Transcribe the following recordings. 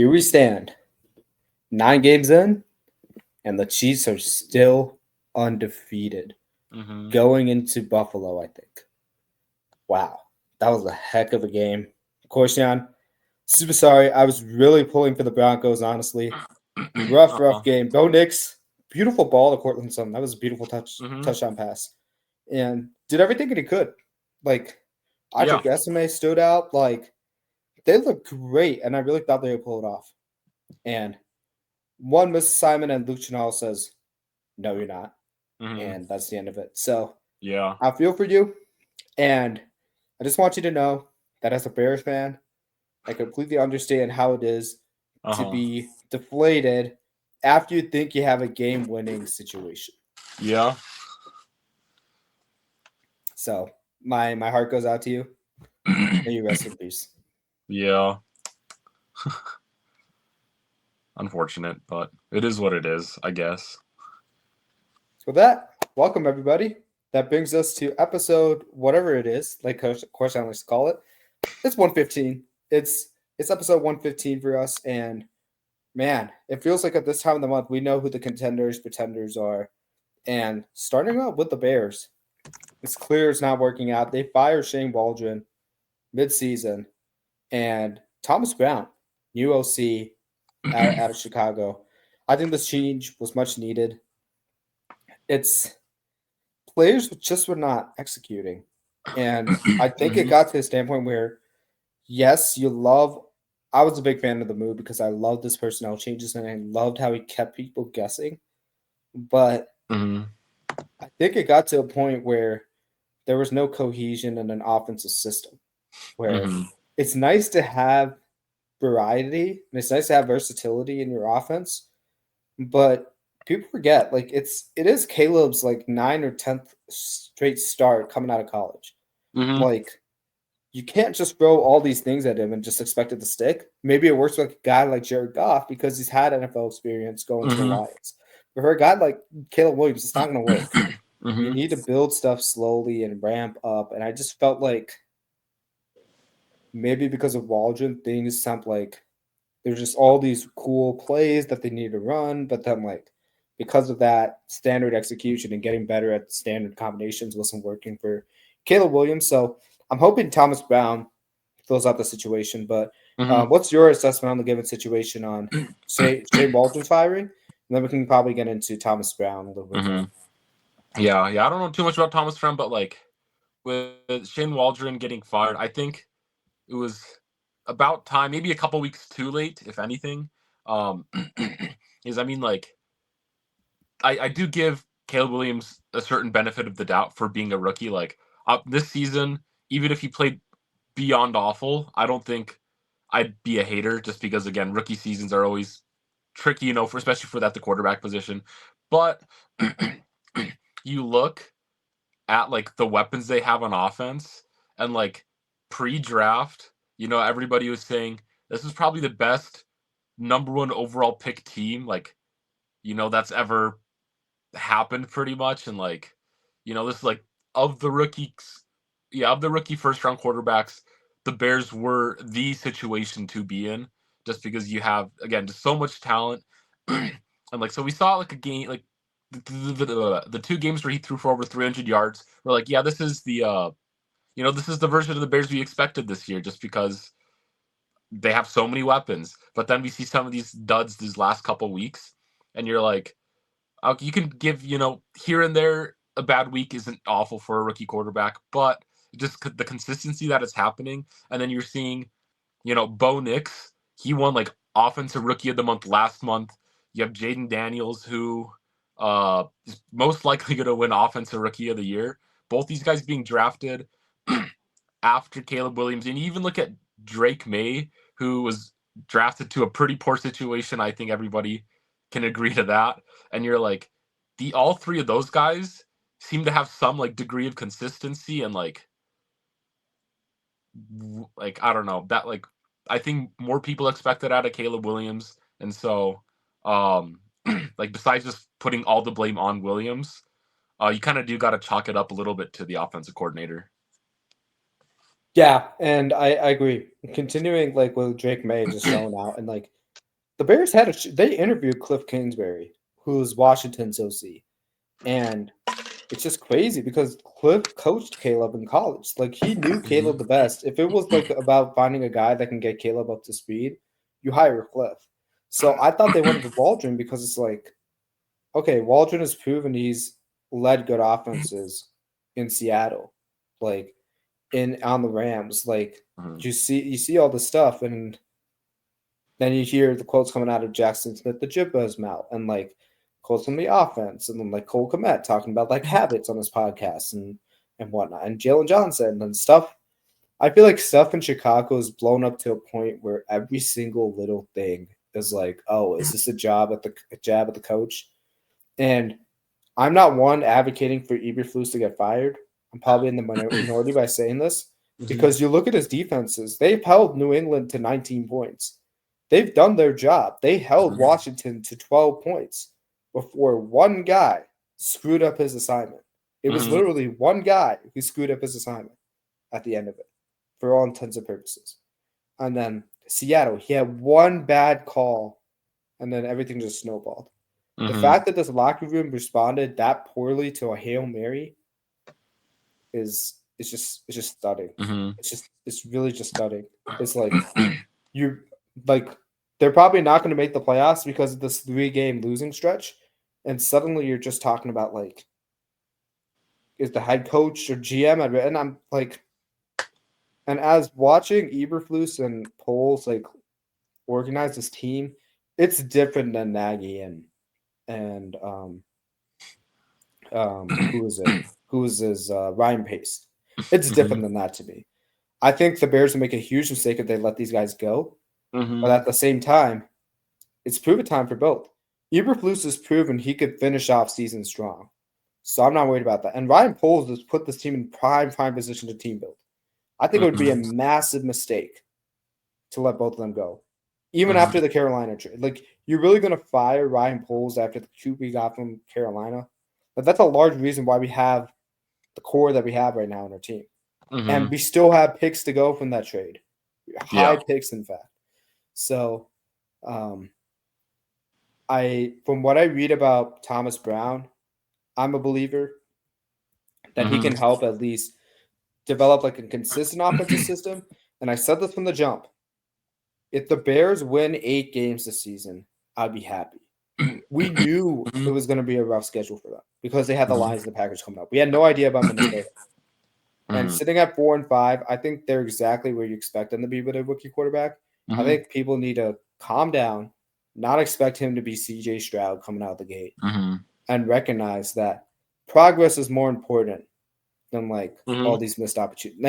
here we stand, 9 games in, and the Chiefs are still undefeated going into Buffalo, I think. Wow, that was a heck of a game. Corstian, super sorry. I was really pulling for the Broncos, honestly. Rough game. Bo Nix, beautiful ball to Cortland Sutton. That was a beautiful touchdown pass. And did everything that he could. Like, Isaac Esime stood out. Like, they looked great, and I really thought they would pull it off. And one missed assignment, and Luke Chenal says, no, you're not. And that's the end of it. So, yeah, I feel for you, and I just want you to know that as a Bears fan, I completely understand how it is to be deflated after you think you have a game-winning situation. Yeah. So my heart goes out to you. May you rest in peace. Yeah. Unfortunate, but it is what it is, I guess. With that, welcome everybody. That brings us to episode whatever it is, like Coach I likes to call it. It's 115. It's episode 115 for us, and man, it feels like at this time of the month we know who the contenders, pretenders are. And starting out with the Bears, it's clear it's not working out. They fire Shane Waldron mid-season, and Thomas Brown, new OC out of Chicago. I think this change was much needed. It's players just were not executing. And I think it got to a standpoint where, yes, I was a big fan of the move because I loved this personnel changes and I loved how he kept people guessing. But I think it got to a point where there was no cohesion in an offensive system where it's nice to have variety and it's nice to have versatility in your offense, but people forget like it is Caleb's like 9th or 10th straight start coming out of college. Like you can't just throw all these things at him and just expect it to stick. Maybe it works with a guy like Jared Goff because he's had NFL experience going to the Lions. But for a guy like Caleb Williams, it's not going to work. You need to build stuff slowly and ramp up. And I just felt like maybe because of Waldron, things sound like there's just all these cool plays that they need to run, but then like because of that standard execution and getting better at standard combinations wasn't working for Caleb Williams. So I'm hoping Thomas Brown fills out the situation. But what's your assessment on the given situation on Shane Waldron's firing? And then we can probably get into Thomas Brown a little bit more. Yeah. I don't know too much about Thomas Brown, but like with Shane Waldron getting fired, I think it was about time, maybe a couple weeks too late, if anything. Is I mean, like, I do give Caleb Williams a certain benefit of the doubt for being a rookie. Like this season, even if he played beyond awful, I don't think I'd be a hater just because again, rookie seasons are always tricky, especially for the quarterback position. But you look at like the weapons they have on offense and like pre-draft, everybody was saying this is probably the best number 1 overall pick team, like, that's ever happened pretty much. And like, this is like of the rookie first round quarterbacks, the Bears were the situation to be in just because you have, again, just so much talent. And like, so we saw like a game, like the 2 games where he threw for over 300 yards. We're like, yeah, this is the, this is the version of the Bears we expected this year just because they have so many weapons. But then we see some of these duds these last couple weeks and you're like, you can give, here and there a bad week isn't awful for a rookie quarterback, but just the consistency that is happening. And then you're seeing, Bo Nix, he won like offensive rookie of the month last month. You have Jaden Daniels, who is most likely going to win offensive rookie of the year. Both these guys being drafted after Caleb Williams. And you even look at Drake May, who was drafted to a pretty poor situation. I think everybody can agree to that. And you're like, all 3 of those guys seem to have some like degree of consistency and like I don't know, that like I think more people expect that out of Caleb Williams. And so like besides just putting all the blame on Williams, you kind of do got to chalk it up a little bit to the offensive coordinator. Yeah, and I agree. Continuing like with Drake May just showing out, and like the Bears they interviewed Cliff Kingsbury, who's Washington's OC, and it's just crazy because Cliff coached Caleb in college. Like he knew Caleb the best. If it was like about finding a guy that can get Caleb up to speed, you hire Cliff. So I thought they went with Waldron because it's like, okay, Waldron has proven he's led good offenses in Seattle, like on the Rams. Like you see all this stuff, and then you hear the quotes coming out of Jackson Smith, the Jibba's mouth, and like quotes from the offense, and then like Cole Kmet talking about like habits on his podcast and whatnot, and Jalen Johnson and stuff. I feel like stuff in Chicago is blown up to a point where every single little thing is like, oh, is this a jab at the coach? And I'm not one advocating for Eberflus to get fired. I'm probably in the minority by saying this because you look at his defenses; they've held New England to 19 points. They've done their job. They held Washington to 12 points before one guy screwed up his assignment. It was literally one guy who screwed up his assignment at the end of it, for all intents and purposes. And then Seattle, he had one bad call, and then everything just snowballed. The fact that this locker room responded that poorly to a Hail Mary is just stunning. It's really just stunning. It's like they're probably not going to make the playoffs because of this 3-game losing stretch, and suddenly you're just talking about like, is the head coach or GM? And I'm like, and as watching Eberflus and Poles like organize this team, it's different than Nagy and who is it? Ryan Pace. It's different than that to me. I think the Bears would make a huge mistake if they let these guys go. But at the same time, it's proven time for both. Eberflus has proven he could finish off season strong. So I'm not worried about that. And Ryan Poles has put this team in prime position to team build. I think it would be a massive mistake to let both of them go. Even after the Carolina trade. Like, you're really going to fire Ryan Poles after the coup we got from Carolina? But that's a large reason why we have the core that we have right now in our team. And we still have picks to go from that trade. High picks, in fact. So, from what I read about Thomas Brown, I'm a believer that he can help at least develop like a consistent offensive system. And I said this from the jump. If the Bears win 8 games this season, I'd be happy. We knew it was going to be a rough schedule for them because they had the Lions and the Packers coming up. We had no idea about Minnesota. And sitting at 4-5, I think they're exactly where you expect them to be with a rookie quarterback. I think people need to calm down, not expect him to be C.J. Stroud coming out the gate, and recognize that progress is more important than like all these missed opportunities.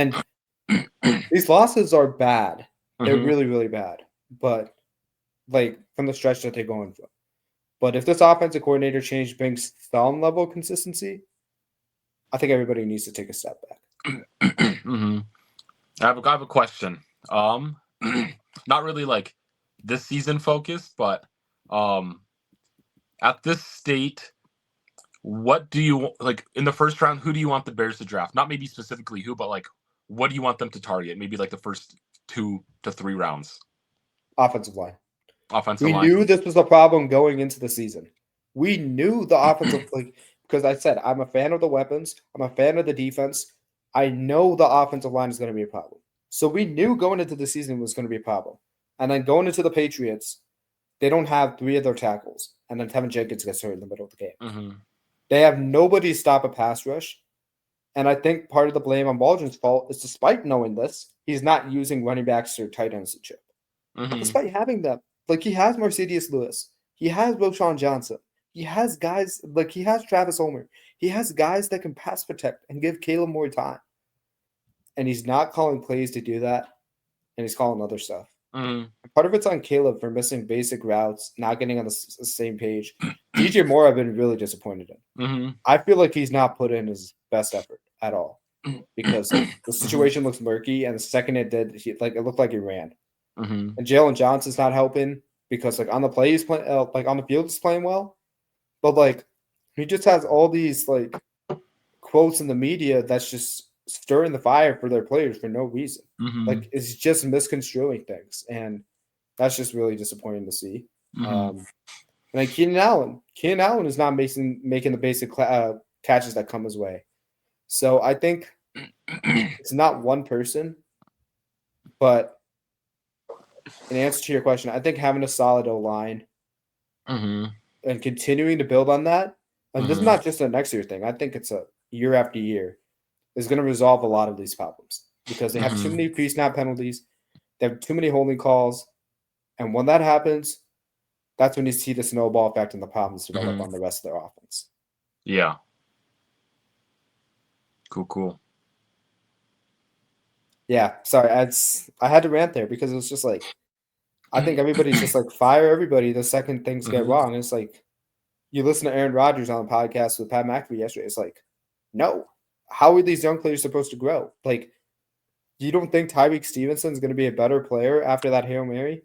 And these losses are bad. They're really, really bad. But like from the stretch that they're going through. But if this offensive coordinator change brings some level of consistency, I think everybody needs to take a step back. I have a question. Not really like this season focused, but at this state, what do you like in the first round? Who do you want the Bears to draft? Not maybe specifically who, but like what do you want them to target? Maybe like the first 2 to 3 rounds. Offensive line. We knew this was a problem going into the season. We knew the offensive because I said I'm a fan of the weapons. I'm a fan of the defense. I know the offensive line is going to be a problem. So we knew going into the season was going to be a problem. And then going into the Patriots, they don't have 3 of their tackles. And then Tevin Jenkins gets hurt in the middle of the game. They have nobody to stop a pass rush. And I think part of the blame on Waldron's fault is despite knowing this, he's not using running backs or tight ends to chip. Despite having them. Like, he has Mercedes Lewis. He has Roschon Johnson. He has guys, like, he has Travis Homer. He has guys that can pass protect and give Caleb more time. And he's not calling plays to do that. And he's calling other stuff. Part of it's on Caleb for missing basic routes, not getting on the same page. DJ Moore, I've been really disappointed in. I feel like he's not put in his best effort at all because the situation looks murky. And the second it did, it looked like he ran. And Jalen Johnson's not helping because like on the play he's playing, like on the field he's playing well, but like he just has all these like quotes in the media that's just stirring the fire for their players for no reason. Like it's just misconstruing things, and that's just really disappointing to see. And then Keenan Allen. Keenan Allen is not making the basic catches that come his way. So I think it's not one person, but in answer to your question, I think having a solid O-line and continuing to build on that, and this is not just a next year thing. I think it's a year after year, is going to resolve a lot of these problems because they have too many pre-snap penalties. They have too many holding calls. And when that happens, that's when you see the snowball effect and the problems develop on the rest of their offense. Yeah. Cool. Yeah, sorry. I had to rant there because it was just like, I think everybody's just like, fire everybody the second things get wrong. It's like, you listen to Aaron Rodgers on a podcast with Pat McAfee yesterday. It's like, no. How are these young players supposed to grow? Like, you don't think Tyreek Stevenson is going to be a better player after that Hail Mary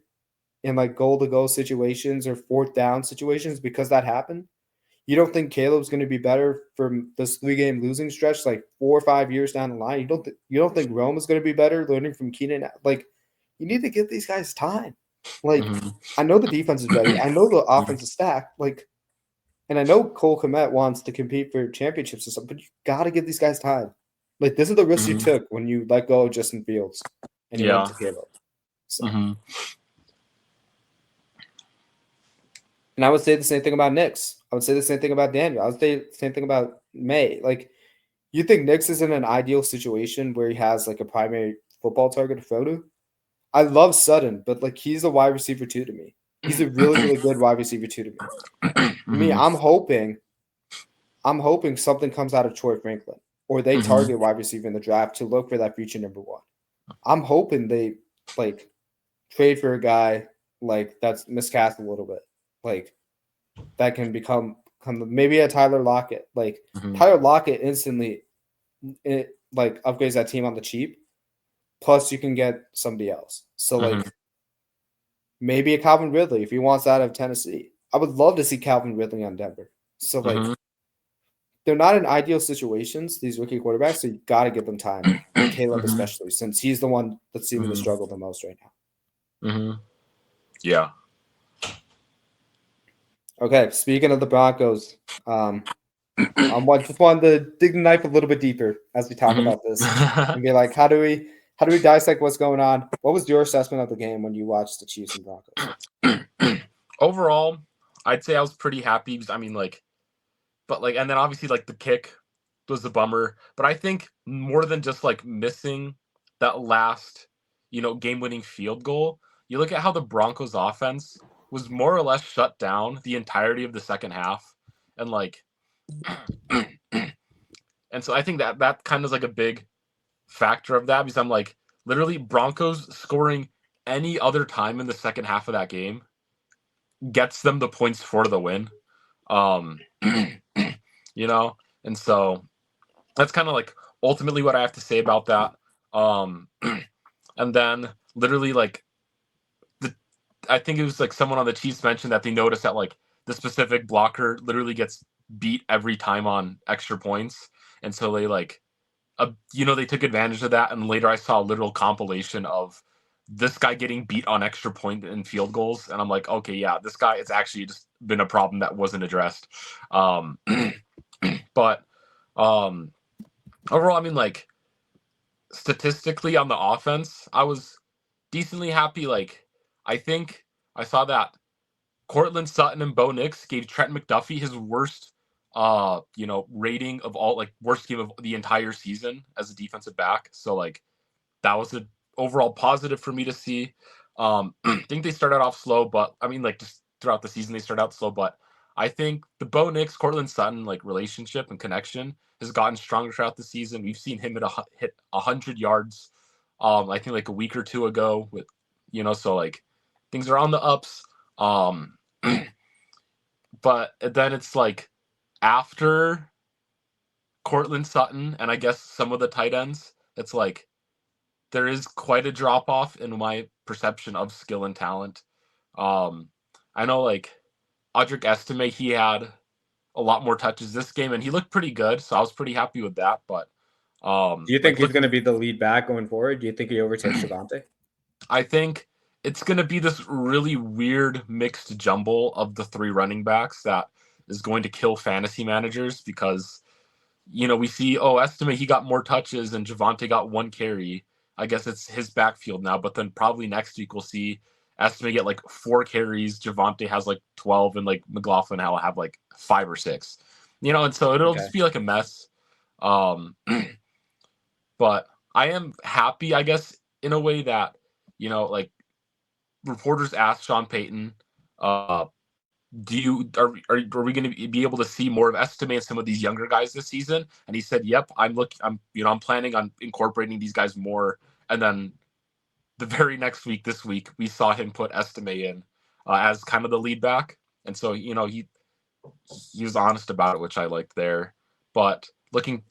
in like goal-to-goal situations or fourth down situations because that happened? You don't think Caleb's going to be better from this 3-game losing stretch like 4 or 5 years down the line? You don't think Rome is going to be better learning from Keenan? Like, you need to give these guys time. Like, I know the defense is ready. I know the offense is stacked. Like, and I know Cole Kmet wants to compete for championships and stuff, but you got to give these guys time. Like, this is the risk you took when you let go of Justin Fields and you went to Caleb. So. And I would say the same thing about Nix. I would say the same thing about Daniel. I would say the same thing about May. Like, you think Nix is in an ideal situation where he has like a primary football target to throw to? I love Sutton, but like he's a wide receiver 2 to me. He's a really, really good wide receiver 2 to me. I'm hoping something comes out of Troy Franklin or they target wide receiver in the draft to look for that future number 1. I'm hoping they like trade for a guy like that's miscast a little bit. Like that can become maybe a Tyler Lockett. Like Tyler Lockett instantly like upgrades that team on the cheap. Plus you can get somebody else. So like maybe a Calvin Ridley if he wants out of Tennessee. I would love to see Calvin Ridley on Denver. So like they're not in ideal situations, these rookie quarterbacks, so you gotta give them time. And Caleb especially, since he's the one that's seeming to struggle the most right now. Yeah. Okay, speaking of the Broncos, I just wanted to dig the knife a little bit deeper as we talk about this and be like, how do we dissect what's going on? What was your assessment of the game when you watched the Chiefs and Broncos? Overall, I'd say I was pretty happy. I mean, like, but like, and then obviously like the kick was a bummer. But I think more than just like missing that last, game-winning field goal, you look at how the Broncos offense was more or less shut down the entirety of the second half. And like, and so I think that kind of is like a big factor of that because I'm like, literally Broncos scoring any other time in the second half of that game gets them the points for the win. And so that's kind of like ultimately what I have to say about that. And then literally like I think it was like someone on the Chiefs mentioned that they noticed that like the specific blocker literally gets beat every time on extra points. And so they like, they took advantage of that. And later I saw a literal compilation of this guy getting beat on extra point and field goals. And I'm like, okay, yeah, this guy, it's actually just been a problem that wasn't addressed. But overall, I mean, like statistically on the offense, I was decently happy. Like, I think I saw that Cortland Sutton and Bo Nix gave Trent McDuffie his worst, rating of all, like worst game of the entire season as a defensive back. So like that was an overall positive for me to see. I think they started off slow, but I mean, like just throughout the season they started out slow. But I think the Bo Nix, Cortland Sutton like relationship and connection has gotten stronger throughout the season. We've seen him hit 100 yards. I think like a week or two ago with, so like things are on the ups. But then it's like after Cortland Sutton and I guess some of the tight ends, it's like there is quite a drop off in my perception of skill and talent. I know like Audric Estime, he had a lot more touches this game and he looked pretty good, so I was pretty happy with that. But do you think he's going to be the lead back going forward? Do you think he overtakes Javonte? I think it's going to be this really weird mixed jumble of the three running backs that is going to kill fantasy managers because, we see, Estimate, he got more touches and Javonte got one carry. I guess it's his backfield now, but then probably next week we'll see Estimate get like 4 carries, Javonte has like 12, and like McLaughlin will have like 5 or 6. And so it'll Okay. just be like a mess. But I am happy, I guess, in a way that, like reporters asked Sean Payton, are we going to be able to see more of Estime and some of these younger guys this season? And he said, "Yep, I'm planning on incorporating these guys more." And then the very next week, this week, we saw him put Estime in as kind of the lead back, and so he was honest about it, which I liked there. But looking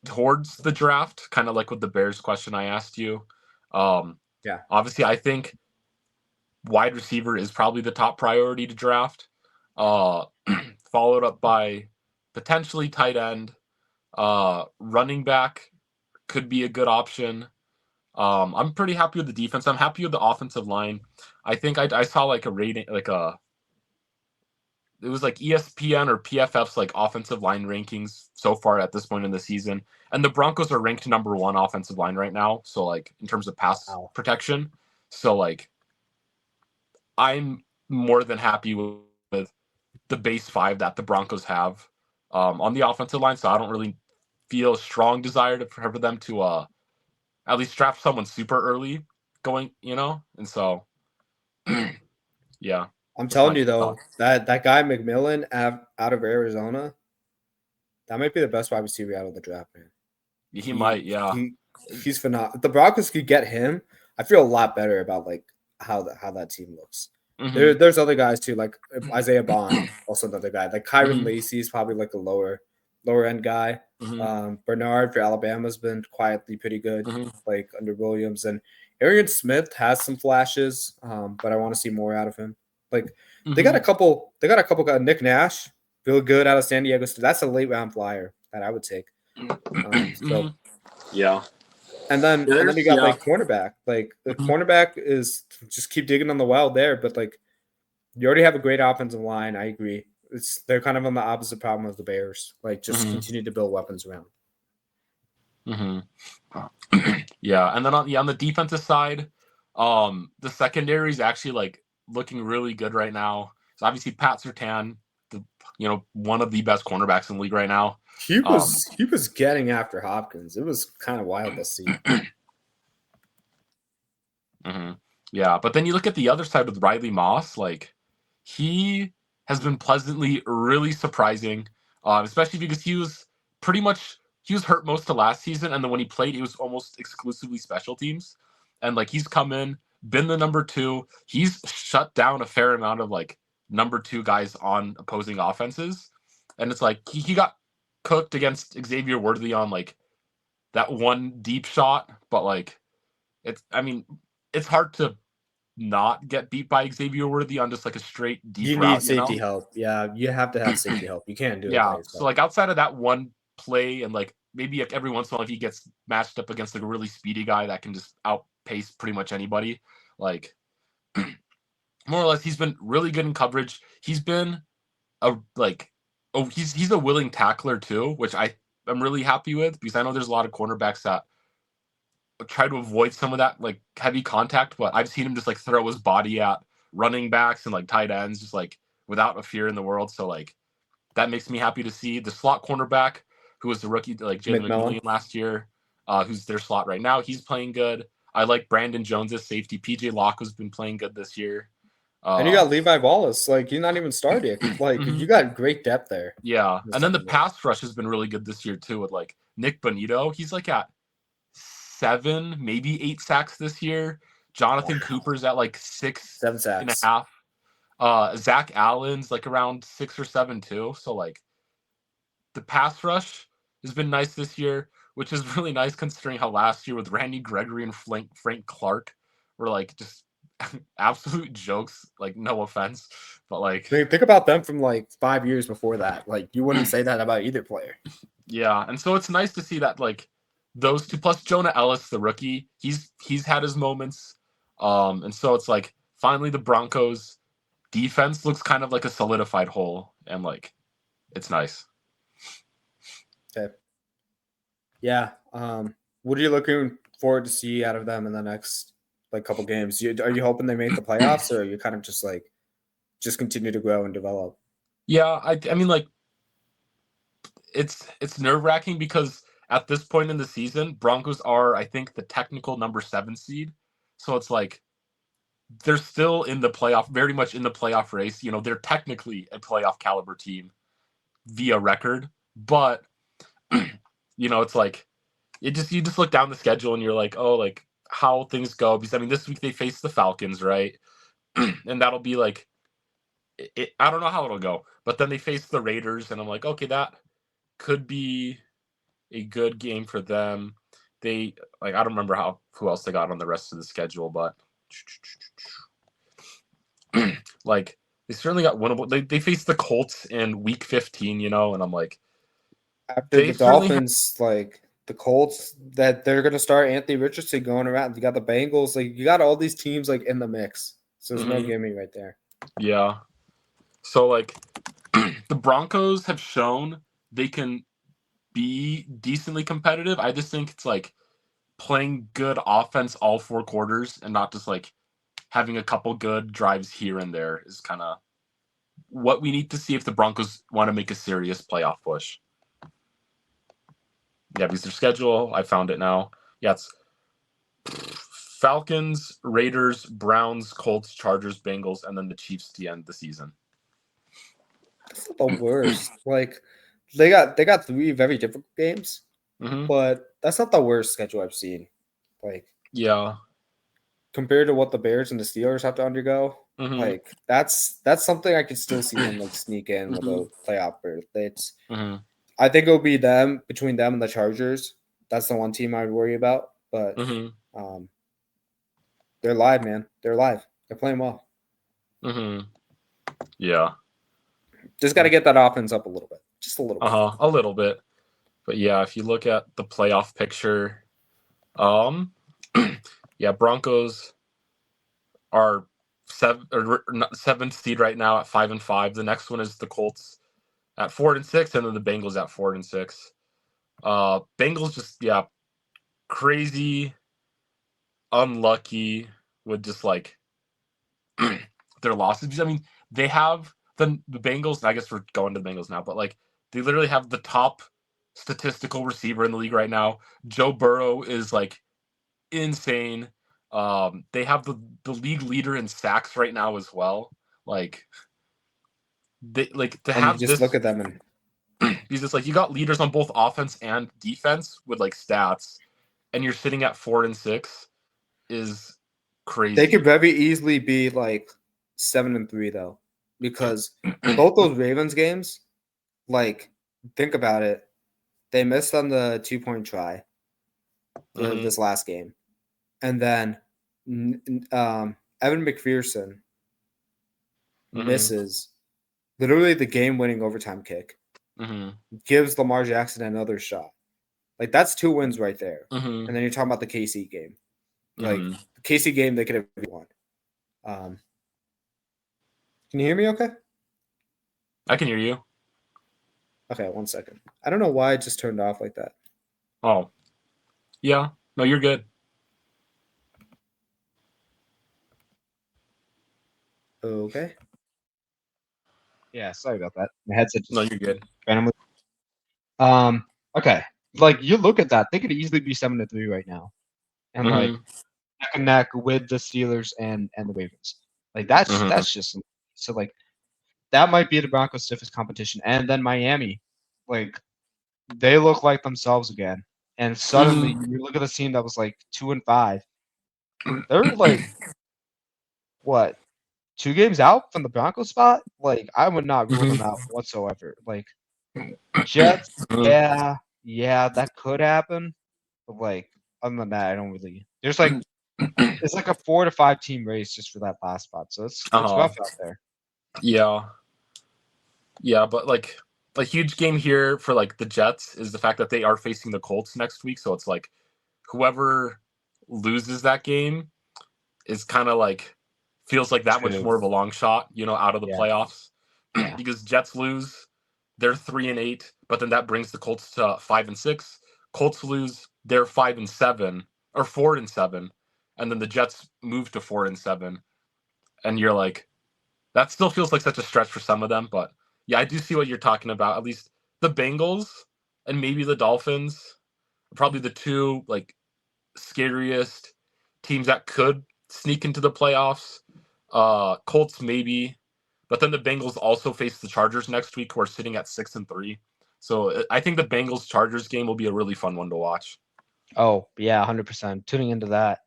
towards the draft, kind of like with the Bears question I asked you, obviously I think wide receiver is probably the top priority to draft, followed up by potentially tight end. Running back could be a good option. I'm pretty happy with the defense. I'm happy with the offensive line. I think I saw like a rating, it was like ESPN or PFF's like offensive line rankings so far at this point in the season. And the Broncos are ranked number 1 offensive line right now. So like in terms of pass protection. So like I'm more than happy with the base 5 that the Broncos have on the offensive line. So I don't really feel a strong desire for them to at least draft someone super early going, and so yeah. I'm telling you though, that guy McMillan out of Arizona, that might be the best wide receiver out of the draft, man. He might, yeah. He's phenomenal. If the Broncos could get him, I feel a lot better about like how that team looks. Mm-hmm. There's other guys too, like Isaiah Bond, also another guy. Like Kyron Lacey is probably like a lower end guy. Bernard for Alabama's been quietly pretty good, like under Williams. And Arian Smith has some flashes, but I want to see more out of him. Like they got a couple guys. Nick Nash, feel good out of San Diego State. That's a late round flyer that I would take. Yeah. And then you got like cornerback. Like the cornerback is just keep digging on the well there, but like you already have a great offensive line. I agree. They're kind of on the opposite problem of the Bears. Like just continue to build weapons around. Yeah, and then on the defensive side, the secondary is actually like looking really good right now. So obviously Pat Surtain, one of the best cornerbacks in the league right now. He was getting after Hopkins. It was kind of wild to see. Yeah, but then you look at the other side with Riley Moss, like he has been pleasantly really surprising, especially because he was hurt most of last season, and then when he played, it was almost exclusively special teams. And like he's come in, been the number 2. He's shut down a fair amount of like number 2 guys on opposing offenses. And it's like he got cooked against Xavier Worthy on like that one deep shot, but like it's hard to not get beat by Xavier Worthy on just like a straight deep route. You need safety help. Yeah, you have to have safety help. You can't do it. Yeah. So like outside of that one play, and like maybe like every once in a while if he gets matched up against like a really speedy guy that can just outpace pretty much anybody, like more or less he's been really good in coverage. He's been he's a willing tackler too, which I'm really happy with, because I know there's a lot of cornerbacks that try to avoid some of that like heavy contact, but I've seen him just like throw his body at running backs and like tight ends just like without a fear in the world. So like that makes me happy to see. The slot cornerback, who was the rookie like Jalen McMillan last year, who's their slot right now, he's playing good. I like Brandon Jones' safety. PJ Locke has been playing good this year. And you got Levi Wallace. Like, you're not even starting. Like, you got great depth there. Yeah. And then the pass rush has been really good this year, too, with, like, Nick Bonito. He's, like, at 7, maybe 8 sacks this year. Jonathan Cooper's at, like, 7 sacks and a half. Zach Allen's, like, around 6 or 7, too. So, like, the pass rush has been nice this year, which is really nice considering how last year with Randy Gregory and Frank Clark were, like, just absolute jokes, like no offense, but like think about them from like 5 years before that. Like you wouldn't say that about either player. Yeah, and so it's nice to see that like those two, plus Jonah Ellis, the rookie, he's had his moments. And so it's like finally the Broncos defense looks kind of like a solidified whole, and like it's nice. Okay. Yeah. What are you looking forward to see out of them in the next like couple games? Are you hoping they make the playoffs, or are you kind of just like just continue to grow and develop? Yeah, I mean like it's nerve-wracking because at this point in the season, Broncos are I think the technical number 7 seed. So it's like they're still in the playoff, very much in the playoff race. You know, they're technically a playoff caliber team via record, but you know, it's like you just look down the schedule and you're like, oh, like how things go. Because I mean, this week they face the Falcons, right? And that'll be like, I don't know how it'll go, but then they face the Raiders, and I'm like, okay, that could be a good game for them. They like, I don't remember who else they got on the rest of the schedule, but like they certainly got winnable. They faced the Colts in week 15, you know, and I'm like, After they the certainly Dolphins, like the Colts, that they're gonna start Anthony Richardson going around. You got the Bengals, like you got all these teams like in the mix. So there's no gimme right there. yeah. So like the Broncos have shown they can be decently competitive. I just think it's like playing good offense all 4 quarters and not just like having a couple good drives here and there is kind of what we need to see if the Broncos want to make a serious playoff push. Yeah, because their schedule, I found it now. Yeah, it's Falcons, Raiders, Browns, Colts, Chargers, Bengals, and then the Chiefs to end the season. That's not the worst. Like they got 3 very difficult games, but that's not the worst schedule I've seen. Like yeah, compared to what the Bears and the Steelers have to undergo, like that's something I could still see them like sneak in with a playoff berth. It's I think it'll be them between them and the Chargers. That's the one team I would worry about. But they're live, man. They're live. They're playing well. Yeah. Just got to get that offense up a little bit. Just a little bit. A little bit. But yeah, if you look at the playoff picture, yeah, Broncos are 7th seed right now at 5-5. The next one is the Colts at 4-6, and then the Bengals at 4-6. Bengals just crazy, unlucky with just like their losses. I mean, they have the Bengals. I guess we're going to the Bengals now, but like they literally have the top statistical receiver in the league right now. Joe Burrow is like insane. They have the league leader in sacks right now as well. Like they like to and have you just this. Look at them and because it's like you got leaders on both offense and defense with like stats, and you're sitting at 4-6 is crazy. They could very easily be like 7-3 though, because both those Ravens games, like think about it, they missed on the 2-point try this last game, and then Evan McPherson misses literally the game-winning overtime kick, gives Lamar Jackson another shot. Like that's 2 wins right there. And then you're talking about the KC game. Like the KC game, they could have won. Can you hear me okay? I can hear you. Okay, 1 second. I don't know why it just turned off like that. Oh. Yeah. No, you're good. Okay. Yeah, sorry about that. My headset just... No, you're good. randomly. Okay. Like you look at that, they could easily be 7-3 right now. And like neck and neck with the Steelers and the Ravens. Like that's just so like that might be the Broncos' stiffest competition. And then Miami, like they look like themselves again. And suddenly you look at the team that was like 2-5. They're like what, 2 games out from the Broncos spot? Like I would not rule them out whatsoever. Like Jets, yeah, that could happen. But like other than that, I don't really. There's like it's like a 4 to 5 team race just for that last spot. So it's rough out there. Yeah. Yeah, but like a huge game here for like the Jets is the fact that they are facing the Colts next week. So it's like whoever loses that game is kind of like feels like that much True. more of a long shot, out of the Yeah. playoffs. Yeah. Because Jets lose, they're 3-8, but then that brings the Colts to 5-6. Colts lose, they're 5-7 or 4-7, and then the Jets move to 4-7, and you're like, that still feels like such a stretch for some of them. But yeah, I do see what you're talking about. At least the Bengals and maybe the Dolphins are probably the two like scariest teams that could sneak into the playoffs. Colts maybe, but then the Bengals also face the Chargers next week, who are sitting at 6-3. So I think the Bengals Chargers game will be a really fun one to watch. Oh yeah, 100%. Tuning into that.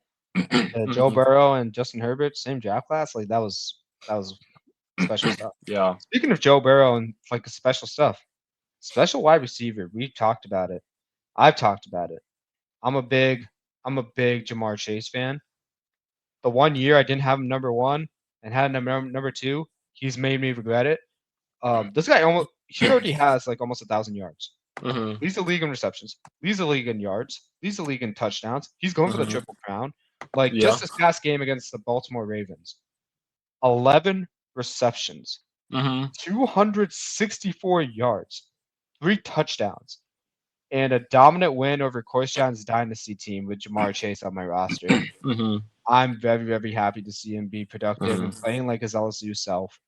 Joe Burrow and Justin Herbert, same draft class. Like that was special stuff. Yeah. Speaking of Joe Burrow and like special stuff, special wide receiver. We talked about it. I've talked about it. I'm a big Jamar Chase fan. The 1 year I didn't have him number 1 and had him number 2, he's made me regret it. This guy already has like almost 1,000 yards. Mm-hmm. Leads the league in receptions, leads the league in yards, leads the league in touchdowns. He's going for the Triple Crown. Like just this past game against the Baltimore Ravens, 11 receptions, 264 yards, 3 touchdowns, and a dominant win over Corstian's dynasty team with Jamar Chase on my roster. I'm very, very happy to see him be productive and playing like his LSU self.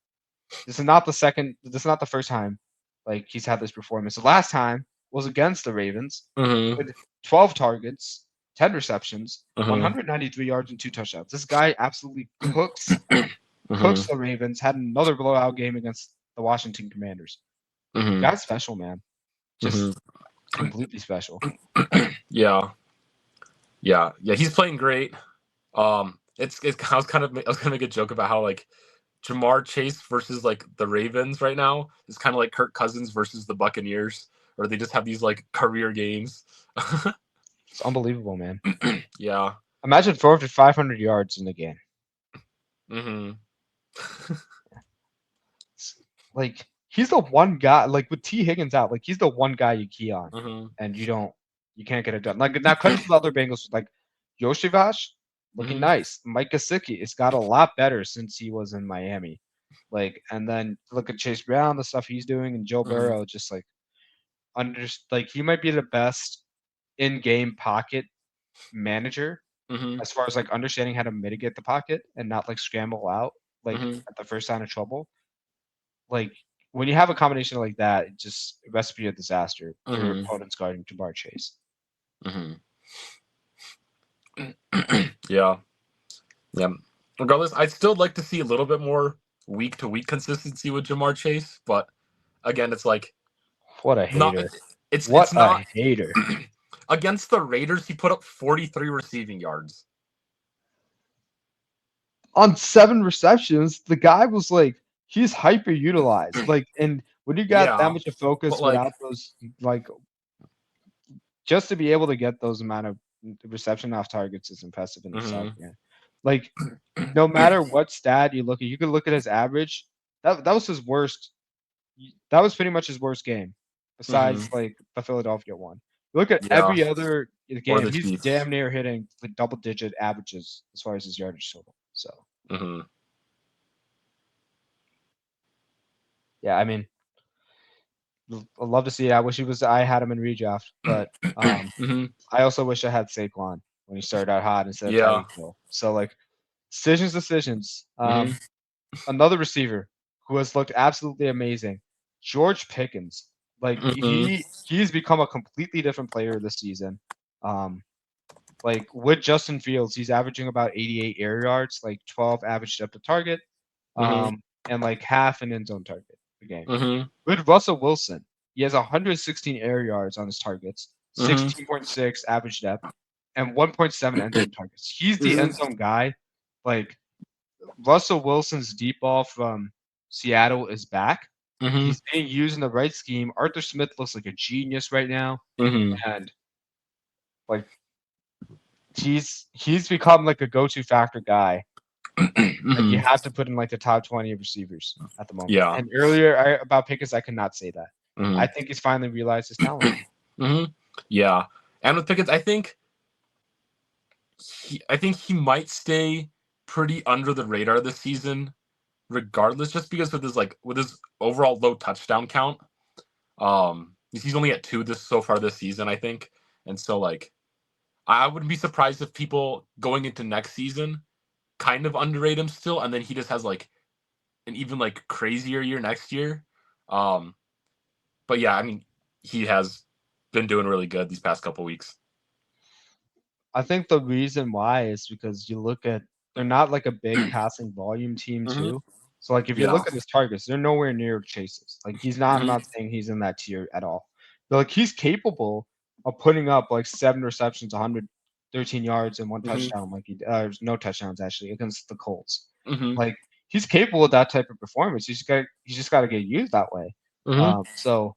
This is not the first time like he's had this performance. The last time was against the Ravens with 12 targets, 10 receptions, 193 yards and 2 touchdowns. This guy absolutely cooks the Ravens. Had another blowout game against the Washington Commanders. Guy's special, man. Just completely special. Yeah. He's playing great. I was gonna make a joke about how like Jamar Chase versus like the Ravens right now is kind of like Kirk Cousins versus the Buccaneers, or they just have these like career games. It's unbelievable, man. Yeah. Imagine 400 to 500 yards in the game. Like he's the one guy. Like with T Higgins out, like he's the one guy you key on, and you can't get it done. Like now, credit to the other Bengals, like Yoshivas looking nice. Mike Gesicki, it's got a lot better since he was in Miami. Like, and then look at Chase Brown, the stuff he's doing, and Joe Burrow, just like he might be the best in-game pocket manager as far as like understanding how to mitigate the pocket and not like scramble out like at the first sign of trouble. Like when you have a combination like that, it just a recipe of disaster for your opponents guarding Jamar Chase. Yeah. Regardless, I'd still like to see a little bit more week-to-week consistency with Jamar Chase, but again, it's like what a hater. It's not a hater. Against the Raiders, he put up 43 receiving yards on 7 receptions. The guy was like, he's hyper utilized. Like, and when you got that much of focus without those, like, just to be able to get those amount of reception off targets is impressive in itself. Yeah. Like, no matter what stat you look at, you could look at his average. That was his worst. That was pretty much his worst game, besides like the Philadelphia one. Look at every other game; he's damn near hitting like double-digit averages as far as his yardage total. So, yeah, I mean, I'd love to see it. I wish I had him in redraft, but I also wish I had Saquon when he started out hot instead of Tyreek Hill. So, like, decisions. Another receiver who has looked absolutely amazing, George Pickens. Like he's become a completely different player this season. Like with Justin Fields, he's averaging about 88 air yards, like 12 average depth of target, and like half an end zone target a game. With Russell Wilson, he has 116 air yards on his targets, 16.6 average depth, and 1.7 end zone targets. He's the end zone guy. Like Russell Wilson's deep ball from Seattle is back. He's being used in the right scheme. Arthur Smith looks like a genius right now, and like he's become like a go-to factor guy. Like you have to put in like the top 20 of receivers at the moment. Yeah. And earlier about Pickens, I could not say that. I think he's finally realized his talent. Yeah, and with Pickens, I think he might stay pretty under the radar this season, regardless, just because with his overall low touchdown count. He's only at 2 so far this season, I think. And so like I wouldn't be surprised if people going into next season kind of underrate him still, and then he just has like an even like crazier year next year. But yeah, I mean, he has been doing really good these past couple weeks. I think the reason why is because you look at they're not like a big passing volume team too. So like if you look at his targets, they're nowhere near Chase's. Like he's not. I'm not saying he's in that tier at all. But like he's capable of putting up like 7 receptions, 113 yards, and 1 touchdown. Like no touchdowns actually against the Colts. Like he's capable of that type of performance. He's just got to get used that way. So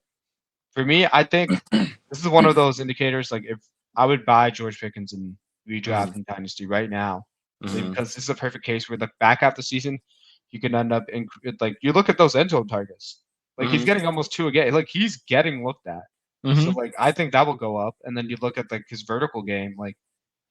for me, I think this is one of those indicators. Like if I would buy George Pickens and redraft in Dynasty right now, because this is a perfect case where the back half of the season, you can end up in like you look at those end zone targets, like he's getting almost 2 a game. Like he's getting looked at. So like I think that will go up, and then you look at like his vertical game, like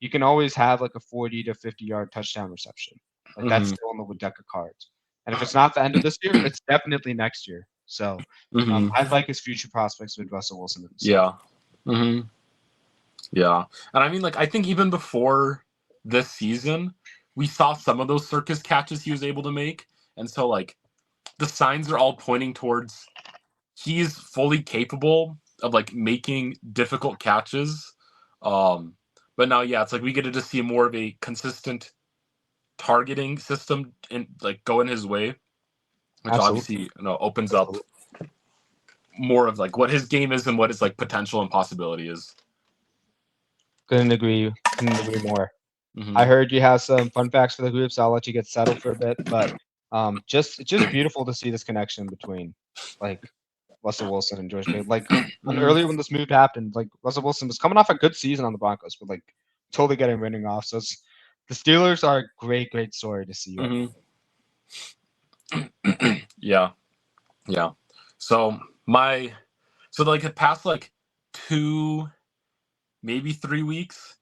you can always have like a 40 to 50-yard touchdown reception. Like that's still on the deck of cards. And if it's not the end of this year, it's definitely next year. So I like his future prospects with Russell Wilson. Yeah. Yeah. And I mean, like, I think even before this season, we saw some of those circus catches he was able to make. And so, like, the signs are all pointing towards he's fully capable of, like, making difficult catches. But now, yeah, it's like we get to just see more of a consistent targeting system and like going his way, which obviously opens up more of like what his game is and what his like potential and possibility is. Couldn't agree more. I heard you have some fun facts for the group, so I'll let you get settled for a bit. But just beautiful to see this connection between like Russell Wilson and George Pickens. Like earlier when this move happened, like Russell Wilson was coming off a good season on the Broncos, but like totally getting written off. So the Steelers are a great story to see. Yeah. So like the past like 2, maybe 3 weeks,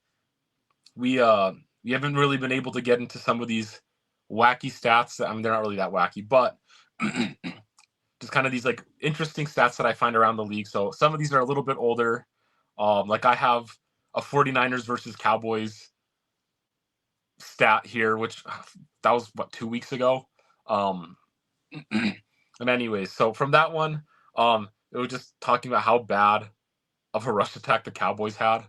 we haven't really been able to get into some of these wacky stats. I mean, they're not really that wacky, but just kind of these like interesting stats that I find around the league. So some of these are a little bit older. Like I have a 49ers versus Cowboys stat here, which that was 2 weeks ago. And anyways, so from that one, it was just talking about how bad of a rush attack the Cowboys had.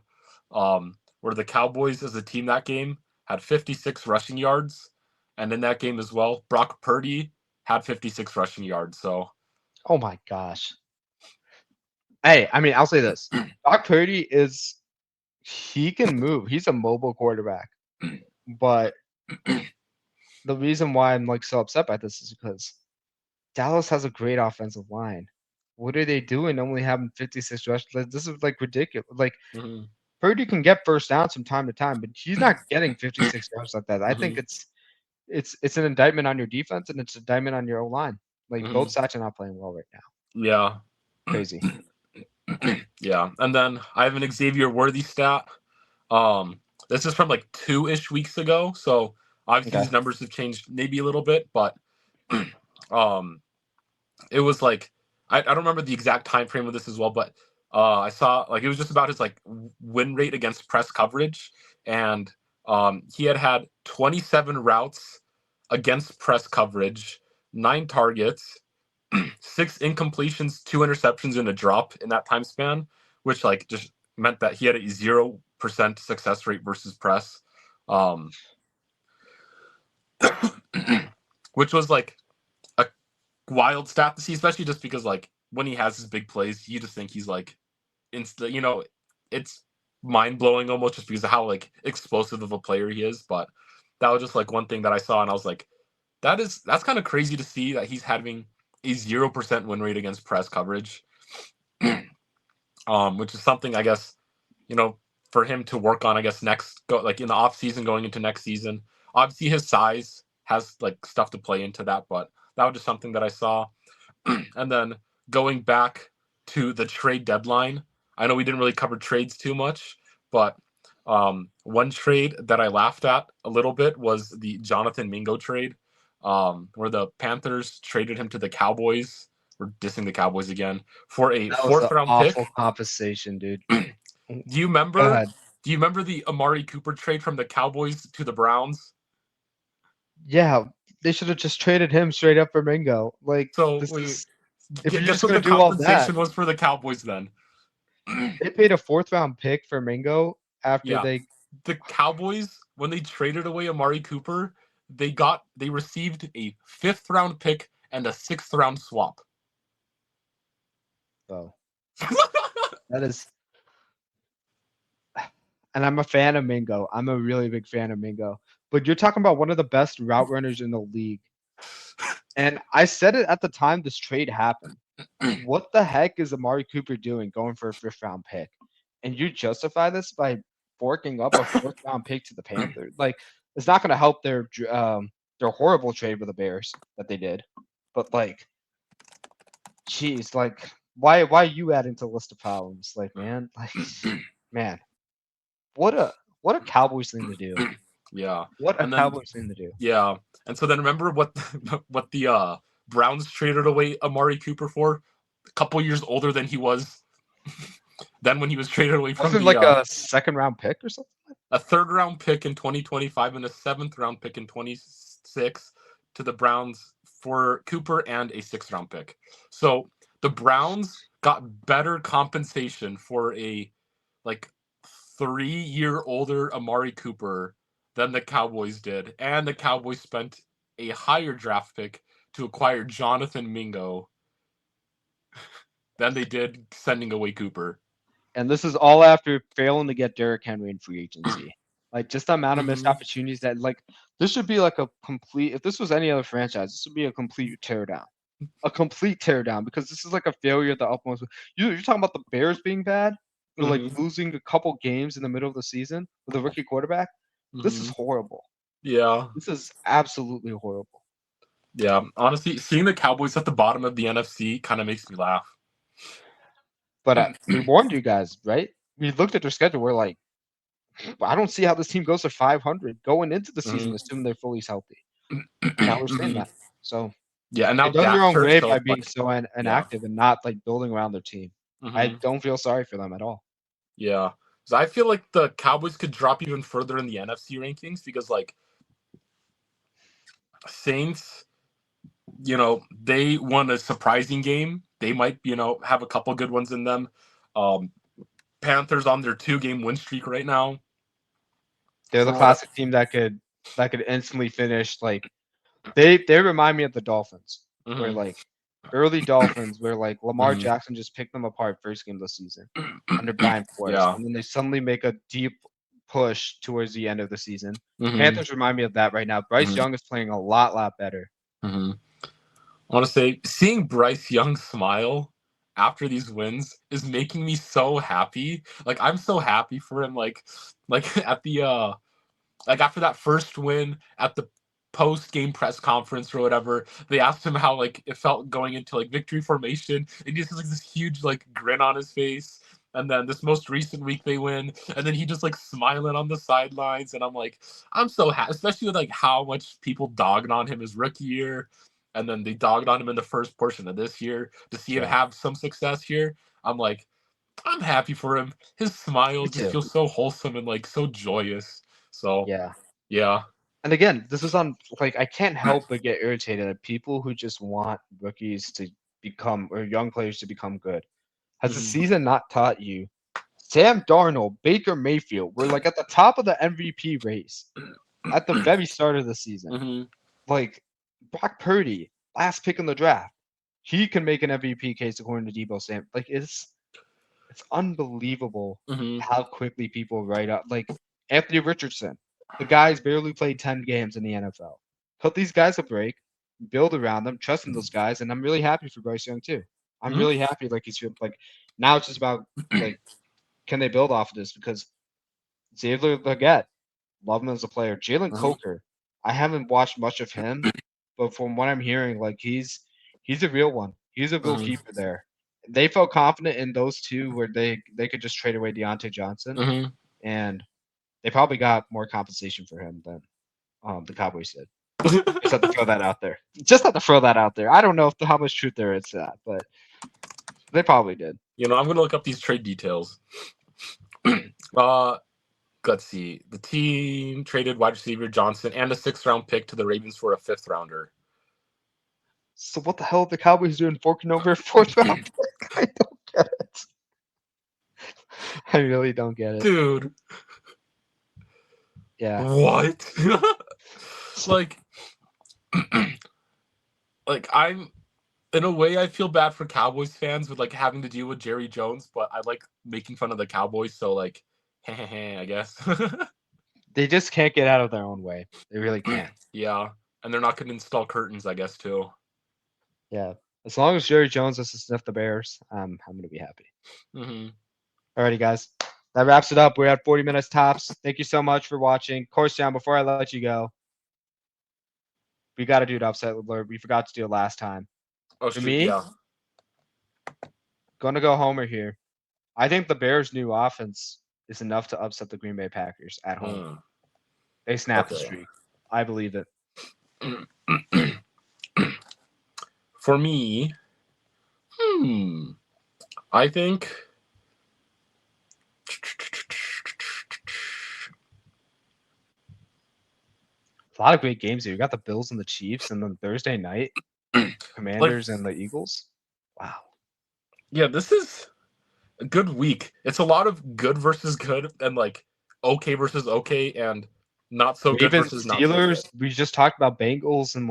Where the Cowboys as a team that game had 56 rushing yards. And in that game as well, Brock Purdy had 56 rushing yards. So, oh my gosh. Hey, I mean, I'll say this. Brock Purdy he can move. He's a mobile quarterback. But the reason why I'm like so upset by this is because Dallas has a great offensive line. What are they doing? Only having 56 rushes. This is like ridiculous. Like Purdy can get first downs from time to time, but he's not getting 56 yards like that. I think it's an indictment on your defense and it's an indictment on your O-line. Like both sides are not playing well right now. Yeah. Crazy. Yeah. And then I have an Xavier Worthy stat. This is from like 2-ish weeks ago. So obviously these numbers have changed maybe a little bit, but it was like I don't remember the exact time frame of this as well, but I saw like it was just about his like win rate against press coverage, and he had 27 routes against press coverage, 9 targets, 6 incompletions, 2 interceptions, and a drop in that time span, which like just meant that he had a 0% success rate versus press, which was like a wild stat to see, especially just because like when he has his big plays, you just think he's like it's mind-blowing almost just because of how like explosive of a player he is. But that was just like one thing that I saw and I was like, that's kind of crazy to see that he's having a 0% win rate against press coverage. Which is something I guess, for him to work on, I guess like in the off season going into next season. Obviously his size has like stuff to play into that, but that was just something that I saw. And then going back to the trade deadline, I know we didn't really cover trades too much, but One trade that I laughed at a little bit was the Jonathan Mingo trade, where the Panthers traded him to the Cowboys. We're dissing the Cowboys again for a That was an 4th round pick. awful compensation, dude. Do you Go remember? ahead. Do you remember the Amari Cooper trade from the Cowboys to the Browns? Yeah, they should have just traded him straight up for Mingo. Like, So this wait, is if you're guess just what gonna the do all that. compensation was for the Cowboys then? They paid a 4th round pick for Mingo after Yeah. they. The Cowboys, when they traded away Amari Cooper, they received a 5th round pick and a 6th round swap. Oh, that is. And I'm a fan of Mingo. I'm a really big fan of Mingo. But you're talking about one of the best route runners in the league. And I said it at the time this trade happened. What the heck is Amari Cooper doing going for a 5th round pick? And you justify this by forking up a 4th round pick to the Panthers? Like, it's not going to help their horrible trade with the Bears that they did. But like, geez, like, why you adding to the list of problems? Like, man, man, what a Cowboys thing to do. Yeah. What a And then- Cowboys thing to do. Yeah. And so then remember what the Browns traded away Amari Cooper for? A couple years older than he was then when he was traded away from Wasn't the, like a 2nd round pick or something? a 3rd round pick in 2025 and a 7th round pick in 26 to the Browns for Cooper and a 6th round pick. So the Browns got better compensation for a like 3-year older Amari Cooper than the Cowboys did, and the Cowboys spent a higher draft pick to acquire Jonathan Mingo than they did sending away Cooper. And this is all after failing to get Derrick Henry in free agency. Like, just the amount of missed opportunities that, like, this should be like a complete. If this was any other franchise, this would be a complete teardown. A complete teardown, because this is like a failure at the utmost. You're talking about the Bears being bad, or like losing a couple games in the middle of the season with a rookie quarterback. This is horrible. Yeah. This is absolutely horrible. Yeah. Honestly, seeing the Cowboys at the bottom of the NFC kind of makes me laugh. But we warned you guys, right? We looked at their schedule. We're like, I don't see how this team goes to 500 going into the season, assuming they're fully healthy. Now we're seeing that. So yeah, and now they've done their own Dak's way hurt, by so, being so inactive and not like building around their team. Mhm. I don't feel sorry for them at all. Yeah. So I feel like the Cowboys could drop even further in the NFC rankings because, like, Saints, they won a surprising game. They might, have a couple good ones in them. Panthers on their 2-game win streak right now. They're the classic team that could instantly finish. Like, they remind me of the Dolphins, where like early Dolphins, where like Lamar Jackson just picked them apart first game of the season under Brian Flores, and then they suddenly make a deep push towards the end of the season. Panthers remind me of that right now. Bryce Young is playing a lot better. I want to say, seeing Bryce Young smile after these wins is making me so happy. Like, I'm so happy for him. Like at the after that first win at the post-game press conference or whatever, they asked him how like it felt going into like victory formation, and he just has like this huge like grin on his face. And then this most recent week they win, and then he just like smiling on the sidelines, and I'm so happy, especially with like how much people dogged on him his rookie year, and then they dogged on him in the first portion of this year. To see him have some success here, I'm I'm happy for him. His smile just feels so wholesome and like so joyous. So yeah. And again, this is on like I can't help but get irritated at people who just want rookies to become or young players to become good. Has the season not taught you? Sam Darnold, Baker Mayfield were like at the top of the MVP race at the very start of the season. Like Brock Purdy, last pick in the draft, he can make an MVP case according to Debo Samuel. Like it's unbelievable how quickly people write up. Like Anthony Richardson, the guy's barely played 10 games in the NFL. Put these guys a break, build around them, trust in those guys, and I'm really happy for Bryce Young too. I'm really happy. Like he's like now it's just about like can they build off of this, because Xavier Leggett, love him as a player. Jalen Coker, I haven't watched much of him, but from what I'm hearing, like he's a real one. He's a real keeper there. They felt confident in those two where they could just trade away Deontay Johnson, and they probably got more compensation for him than the Cowboys did. Just have to throw that out there. I don't know how much truth there is to that, but they probably did. I'm gonna look up these trade details. Let's see. The team traded wide receiver Johnson and a 6th-round pick to the Ravens for a 5th-rounder. So what the hell are the Cowboys doing forking over a 4th-round pick? I don't get it. I really don't get it. Dude. Yeah. What? like I'm in a way I feel bad for Cowboys fans with having to deal with Jerry Jones, but I like making fun of the Cowboys, so I guess. They just can't get out of their own way. They really can't. Yeah, and they're not going to install curtains, I guess, too. Yeah. As long as Jerry Jones has to sniff the Bears, I'm going to be happy. Mm-hmm. Alrighty, guys. That wraps it up. We're at 40 minutes tops. Thank you so much for watching. Corstian, before I let you go, we got to do an upset alert. We forgot to do it last time. Oh, For shoot, me, yeah. going to go homer here. I think the Bears' new offense is enough to upset the Green Bay Packers at home. They snapped the streak. I believe it. For me, I think a lot of great games here. You got the Bills and the Chiefs, and then Thursday night, Commanders and the Eagles. Wow. Yeah, this is a good week. It's a lot of good versus good, and okay versus okay, and not so good Ravens, versus not Steelers. so good. We just talked about Bengals and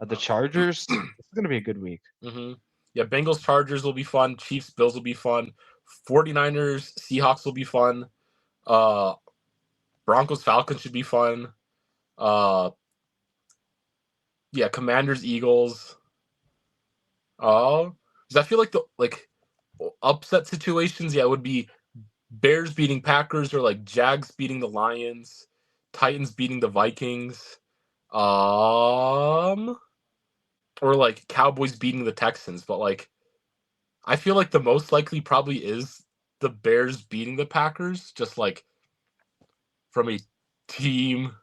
the Chargers. This is gonna be a good week. Mm-hmm. Yeah, Bengals Chargers will be fun. Chiefs Bills will be fun. 49ers Seahawks will be fun. Broncos Falcons should be fun. Yeah, Commanders Eagles. Because I feel like the upset situations, yeah, would be Bears beating Packers or Jags beating the Lions, Titans beating the Vikings, or Cowboys beating the Texans. But I feel like the most likely probably is the Bears beating the Packers, just from a team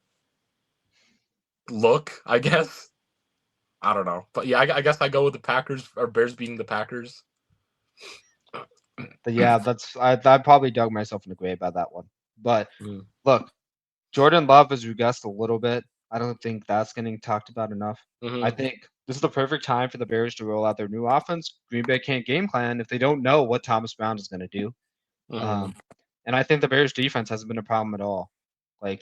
look, I guess. I don't know, but yeah, I guess I go with the Packers or Bears beating the Packers. But yeah, I probably dug myself in the grave about that one. But look, Jordan Love has regressed a little bit. I don't think that's getting talked about enough. I think this is the perfect time for the Bears to roll out their new offense. Green Bay can't game plan if they don't know what Thomas Brown is going to do. And I think the Bears defense hasn't been a problem at all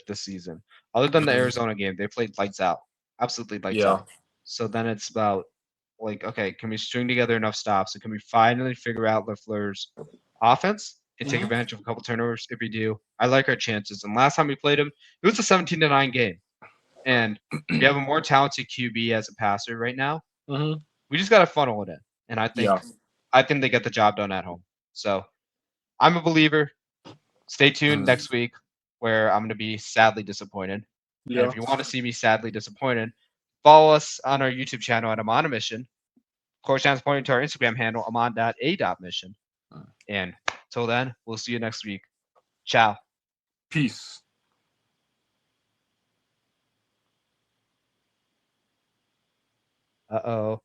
this season. Other than the Arizona game, they played lights out. Absolutely lights out. So then it's about okay, can we string together enough stops? And can we finally figure out LaFleur's offense and take advantage of a couple turnovers? If we do, I like our chances. And last time we played him, it was a 17-9 game. And we have a more talented QB as a passer right now. We just got to funnel it in. And I think they get the job done at home. So I'm a believer. Stay tuned next week where I'm going to be sadly disappointed. Yeah. And if you want to see me sadly disappointed, follow us on our YouTube channel at Amon a Mission. Corstian's pointing to our Instagram handle, amon.a.mission. And till then, we'll see you next week. Ciao. Peace. Uh-oh.